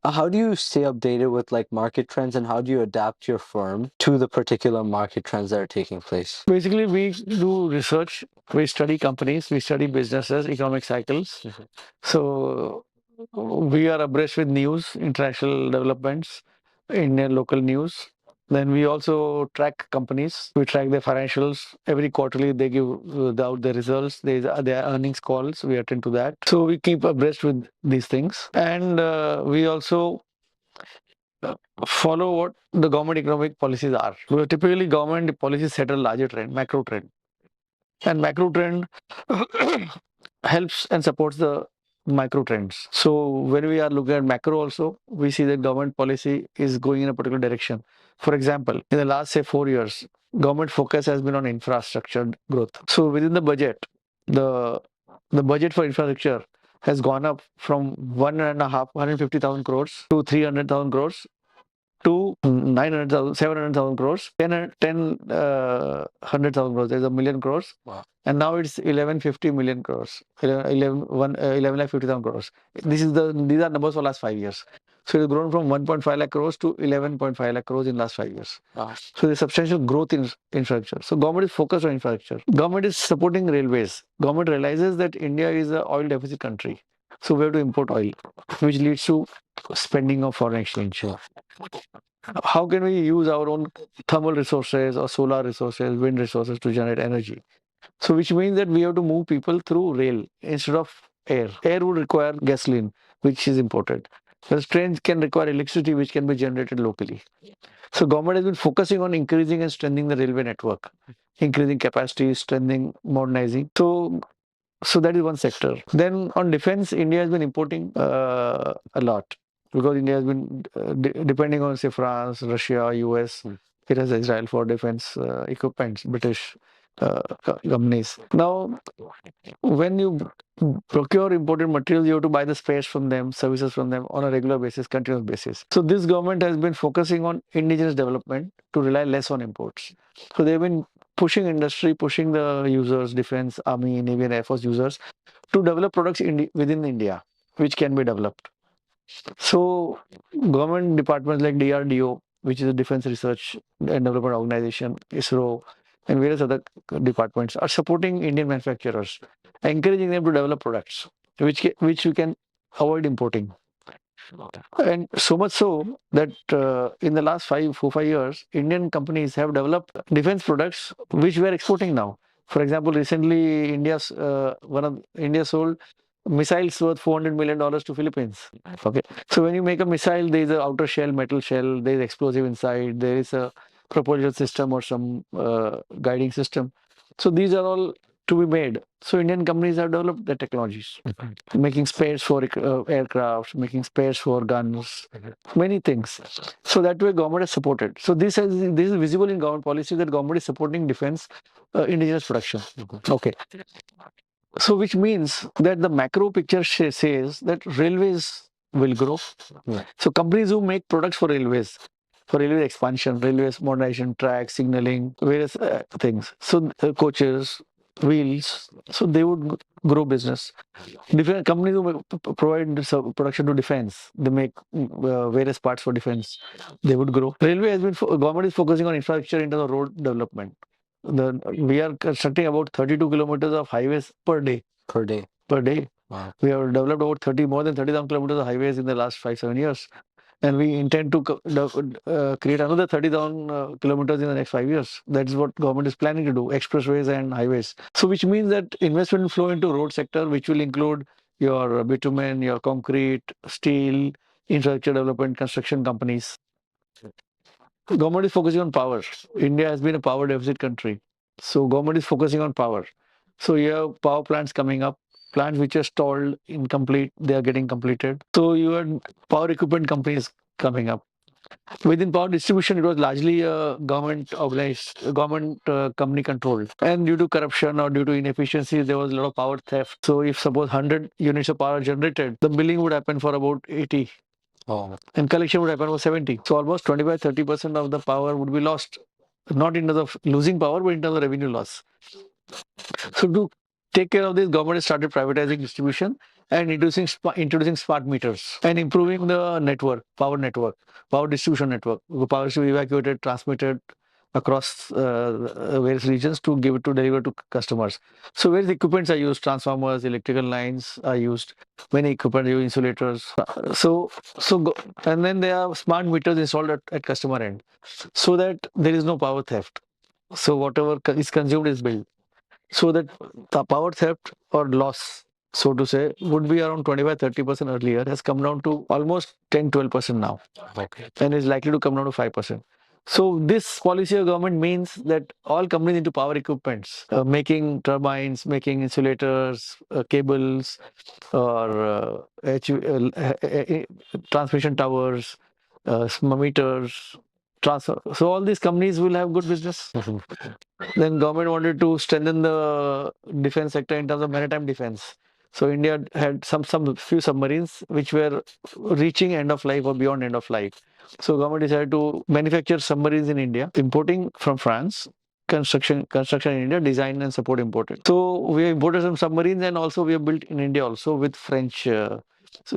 How do you stay updated with like market trends, and how do you adapt your firm to the particular market trends that are taking place? Basically, we do research, we study companies, we study businesses, economic cycles. So we are abreast with news, international developments, Indian local news. Then we also track companies. We track their financials every quarterly. They give out their results. Their earnings calls. We attend to that. So we keep abreast with these things, and we also follow what the government economic policies are. Because typically, government policies set a larger trend, macro trend, and macro trend helps and supports the micro trends. So when we are looking at macro also, we see that government policy is going in a particular direction. For example, in the last say 4 years, government focus has been on infrastructure growth. So within the budget, the the budget for infrastructure has gone up from 150,000 crores to 300,000 crores to 900,000, 700,000 crores, 100,000 crores. There's a million crores. Wow. And now it's 1150 million crores, 11 lakh 50,000 crores. These are numbers for last 5 years. So it's grown from 1.5 lakh crores to 11.5 lakh crores in last 5 years. Wow. So there's substantial growth in infrastructure. So government is focused on infrastructure. Government is supporting railways. Government realizes that India is an oil deficit country. So we have to import oil, which leads to spending of foreign exchange. How can we use our own thermal resources or solar resources, wind resources to generate energy? So which means that we have to move people through rail instead of air. Air would require gasoline, which is imported. Whereas trains can require electricity, which can be generated locally. So government has been focusing on increasing and strengthening the railway network, increasing capacity, strengthening, modernizing. So that is one sector. Then on defense, India has been importing a lot because India has been depending on say France, Russia, US. It has Israel for defense equipments, British companies. Now, when you procure imported materials, you have to buy the spares from them, services from them on a regular basis, continuous basis. So this government has been focusing on indigenous development to rely less on imports. So they've been pushing industry, pushing the users, defense, army, navy, and air force users to develop products within India, which can be developed. So government departments like DRDO, which is a defense research and development organization, ISRO, and various other departments are supporting Indian manufacturers, encouraging them to develop products which you can avoid importing. And so much so that in the last 5 years, Indian companies have developed defense products which we are exporting now. For example, recently India sold missiles worth $400 million to Philippines. Okay, so when you make a missile, there is a outer shell, metal shell, there is explosive inside, there is a propulsion system or some guiding system. So these are all to be made. So Indian companies have developed the technologies, making spares for aircraft, making spares for guns, many things. So that way government has supported. So this is visible in government policy that government is supporting defense indigenous production. Okay. So which means that the macro picture says that railways will grow. Yeah. So companies who make products for railway expansion, railways modernization, track, signaling, various things. So coaches, wheels, so they would grow business. Different companies who provide production to defense, they make various parts for defense, they would grow. Railway has been, government is focusing on infrastructure into the road development. We are constructing about 32 kilometers of highways per day. Per day. Per day. Wow. We have developed over more than 30,000 kilometers of highways in the last 5-7 years. And we intend to create another 30,000 kilometers in the next 5 years. That's what government is planning to do, expressways and highways. So which means that investment will flow into road sector, which will include your bitumen, your concrete, steel, infrastructure development, construction companies. Government is focusing on power. India has been a power deficit country. So government is focusing on power. So you have power plants coming up, plants which are stalled, incomplete, they are getting completed. So you have power equipment companies coming up. Within power distribution, it was largely government organized, government company controlled. And due to corruption or due to inefficiencies, there was a lot of power theft. So if suppose 100 units of power are generated, the billing would happen for about 80. Oh. And collection would happen for 70. So almost 25-30% of the power would be lost. Not in terms of losing power, but in terms of revenue loss. So to take care of this, government has started privatizing distribution and introducing smart meters and improving the power distribution network. The power is to be evacuated, transmitted across various regions to give it to deliver to customers. So various equipments are used, transformers, electrical lines are used, many equipment are used, insulators. And then there are smart meters installed at customer end so that there is no power theft. So whatever is consumed is billed. So that the power theft or loss, so to say, would be around 25-30% earlier, has come down to almost 10-12% now. Okay. And is likely to come down to 5%. So this policy of government means that all companies into power equipments, making turbines, making insulators, cables, or transmission towers, meters, transfer. So all these companies will have good business. Then government wanted to strengthen the defense sector in terms of maritime defense. So India had some few submarines which were reaching end of life or beyond end of life. So government decided to manufacture submarines in India, importing from France, construction in India, design and support imported. So we imported some submarines and also we have built in India also with French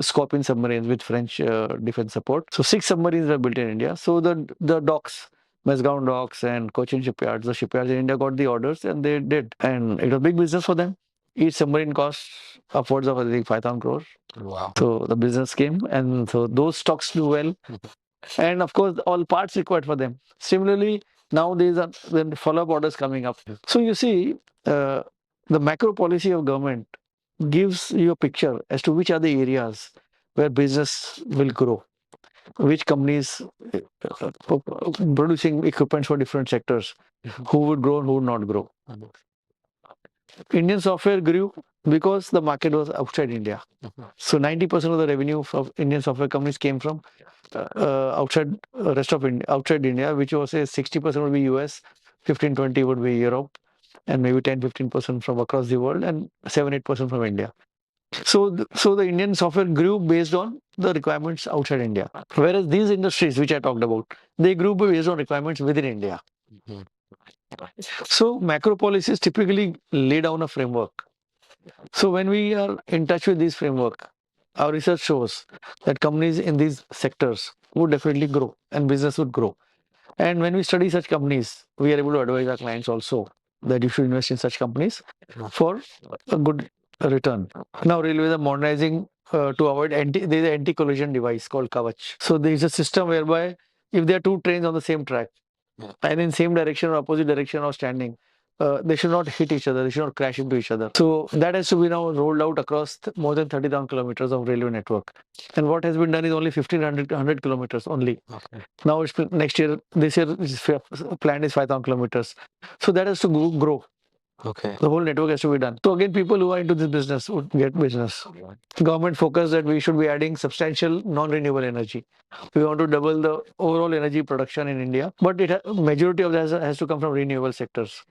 Scorpion submarines with French defense support. So 6 submarines were built in India. So the docks, Mesgaon docks and Cochin shipyards, the shipyards in India got the orders and they did. And it was big business for them. Each submarine cost upwards of I think 5,000 crores. Wow. So the business came and so those stocks do well. And of course, all parts required for them. Similarly, now these are then follow-up orders coming up. So you see, the macro policy of government gives you a picture as to which are the areas where business will grow, which companies producing equipment for different sectors, who would grow and who would not grow. Indian software grew because the market was outside India. So 90% of the revenue of Indian software companies came from outside rest of India, outside India, which was say 60% would be US, 15-20 would be Europe, and maybe 10-15% from across the world, and 7-8% from India. So the Indian software grew based on the requirements outside India. Whereas these industries which I talked about, they grew based on requirements within India. So macro policies typically lay down a framework. So when we are in touch with this framework, our research shows that companies in these sectors would definitely grow and business would grow. And when we study such companies, we are able to advise our clients also that you should invest in such companies for a good return. Now railways are modernizing to avoid there is an anti-collision device called Kavach. So there is a system whereby if there are two trains on the same track and in same direction or opposite direction or standing, they should not hit each other, they should not crash into each other. So that has to be now rolled out across more than 30,000 kilometers of railway network. And what has been done is only 1,500 kilometers only. Okay. Now it's next year, this year planned is 5,000 kilometers. So that has to grow. Okay. The whole network has to be done. So again, people who are into this business would get business. Government focus that we should be adding substantial non-renewable energy. We want to double the overall energy production in India, but majority of that has to come from renewable sectors.